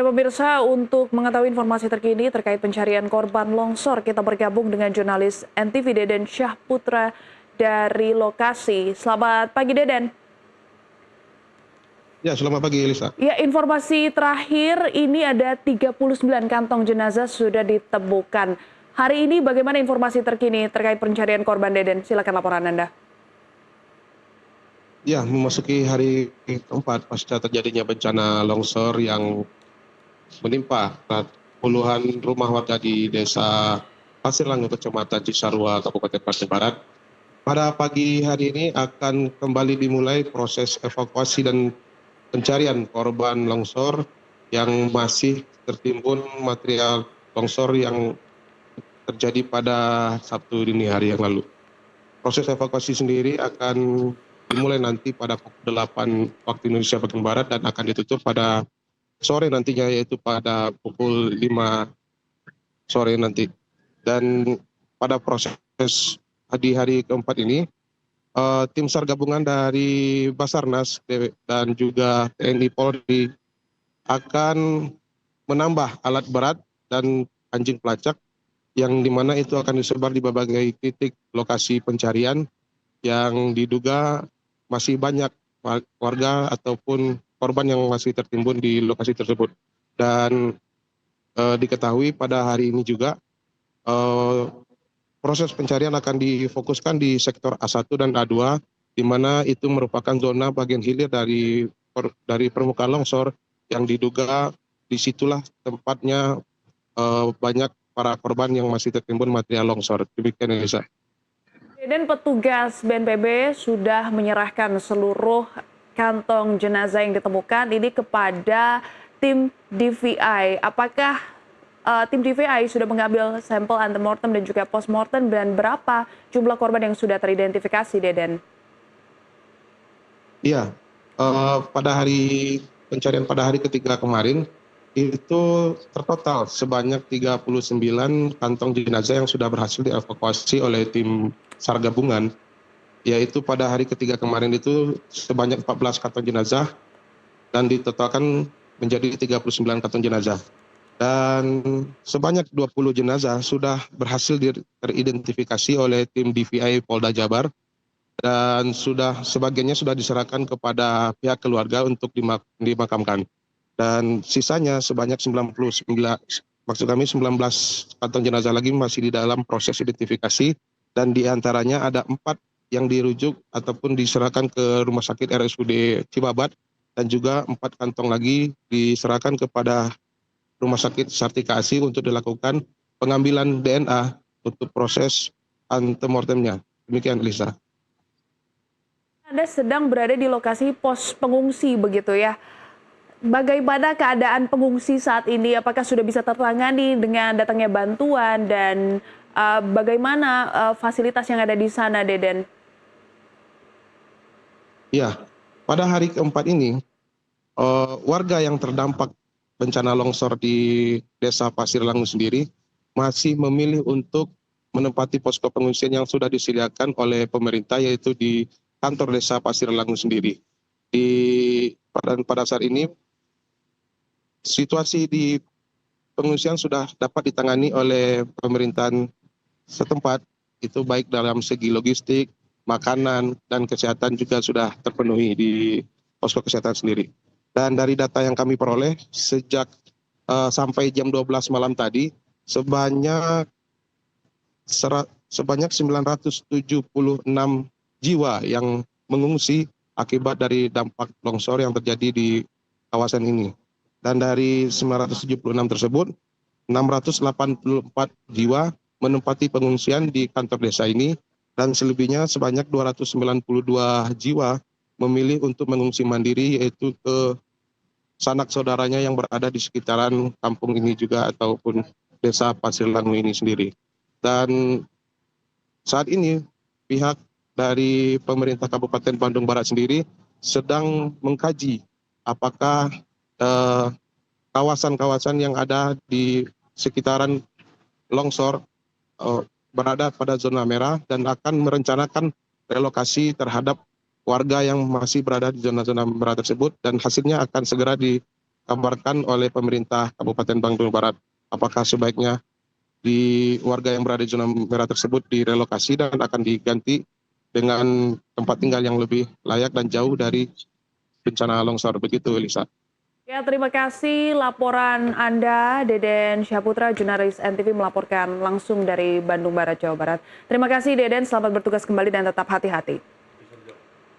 Ya, pemirsa, untuk mengetahui informasi terkini terkait pencarian korban longsor, kita bergabung dengan jurnalis NTV Deden Syahputra dari lokasi. Selamat pagi, Deden. Ya, selamat pagi, Elisa. Ya, informasi terakhir ini ada 39 kantong jenazah sudah ditemukan. Hari ini bagaimana informasi terkini terkait pencarian korban, Deden? Silakan laporan Anda. Ya, memasuki hari keempat pasca terjadinya bencana longsor yang menimpa puluhan rumah warga di Desa Pasir Langu, Kecamatan Cisarua, Kabupaten Pasir Barat. Pada pagi hari ini akan kembali dimulai proses evakuasi dan pencarian korban longsor yang masih tertimbun material longsor yang terjadi pada Sabtu dini hari yang lalu. Proses evakuasi sendiri akan dimulai nanti pada pukul 8 waktu Indonesia bagian Barat dan akan ditutup pada sore nantinya, yaitu pada pukul 5 sore nanti. Dan pada proses di hari keempat ini, tim SAR gabungan dari Basarnas dan juga TNI Polri akan menambah alat berat dan anjing pelacak yang dimana itu akan disebar di berbagai titik lokasi pencarian yang diduga masih banyak warga ataupun korban yang masih tertimbun di lokasi tersebut. Dan diketahui pada hari ini juga proses pencarian akan difokuskan di sektor A1 dan A2, di mana itu merupakan zona bagian hilir dari permukaan longsor yang diduga disitulah tempatnya banyak para korban yang masih tertimbun material longsor. Demikian, Elisa. Dan petugas BNPB sudah menyerahkan seluruh kantong jenazah yang ditemukan ini kepada tim DVI. Apakah tim DVI sudah mengambil sampel antemortem dan juga postmortem, dan berapa jumlah korban yang sudah teridentifikasi, Deden? Iya, pada hari pencarian pada hari ketiga kemarin itu tertotal sebanyak 39 kantong jenazah yang sudah berhasil dievakuasi oleh tim SAR gabungan, yaitu pada hari ketiga kemarin itu sebanyak 14 kantong jenazah dan ditotalkan menjadi 39 kantong jenazah. Dan sebanyak 20 jenazah sudah berhasil teridentifikasi oleh tim DVI Polda Jabar, dan sebagiannya sudah diserahkan kepada pihak keluarga untuk dimakamkan. Dan sisanya sebanyak 19 kantong jenazah lagi masih di dalam proses identifikasi, dan diantaranya ada 4 yang dirujuk ataupun diserahkan ke Rumah Sakit RSUD Cibabat, dan juga 4 kantong lagi diserahkan kepada Rumah Sakit Sartika Asi untuk dilakukan pengambilan DNA untuk proses antemortemnya. Demikian, Lisa. Anda sedang berada di lokasi pos pengungsi begitu ya. Bagaimana keadaan pengungsi saat ini? Apakah sudah bisa tertangani dengan datangnya bantuan, dan bagaimana fasilitas yang ada di sana, Deden? Ya, pada hari keempat ini warga yang terdampak bencana longsor di Desa Pasir Langu sendiri masih memilih untuk menempati posko pengungsian yang sudah disediakan oleh pemerintah, yaitu di kantor Desa Pasir Langu sendiri. Pada saat ini situasi di pengungsian sudah dapat ditangani oleh pemerintahan setempat, itu baik dalam segi logistik, makanan, dan kesehatan juga sudah terpenuhi di posko kesehatan sendiri. Dan dari data yang kami peroleh sejak sampai jam 12 malam tadi, sebanyak 976 jiwa yang mengungsi akibat dari dampak longsor yang terjadi di kawasan ini. Dan dari 976 tersebut, 684 jiwa menempati pengungsian di kantor desa ini, dan selebihnya sebanyak 292 jiwa memilih untuk mengungsi mandiri, yaitu ke sanak saudaranya yang berada di sekitaran kampung ini juga ataupun Desa Pasir Langu ini sendiri. Dan saat ini pihak dari pemerintah Kabupaten Bandung Barat sendiri sedang mengkaji apakah kawasan-kawasan yang ada di sekitaran longsor berada pada zona merah, dan akan merencanakan relokasi terhadap warga yang masih berada di zona-zona merah tersebut, dan hasilnya akan segera dikabarkan oleh pemerintah Kabupaten Bandung Barat. Apakah sebaiknya di warga yang berada di zona merah tersebut direlokasi dan akan diganti dengan tempat tinggal yang lebih layak dan jauh dari bencana longsor. Begitu, Elisa. Ya, terima kasih laporan Anda, Deden Syahputra, jurnalis NTV melaporkan langsung dari Bandung Barat, Jawa Barat. Terima kasih Deden, selamat bertugas kembali dan tetap hati-hati.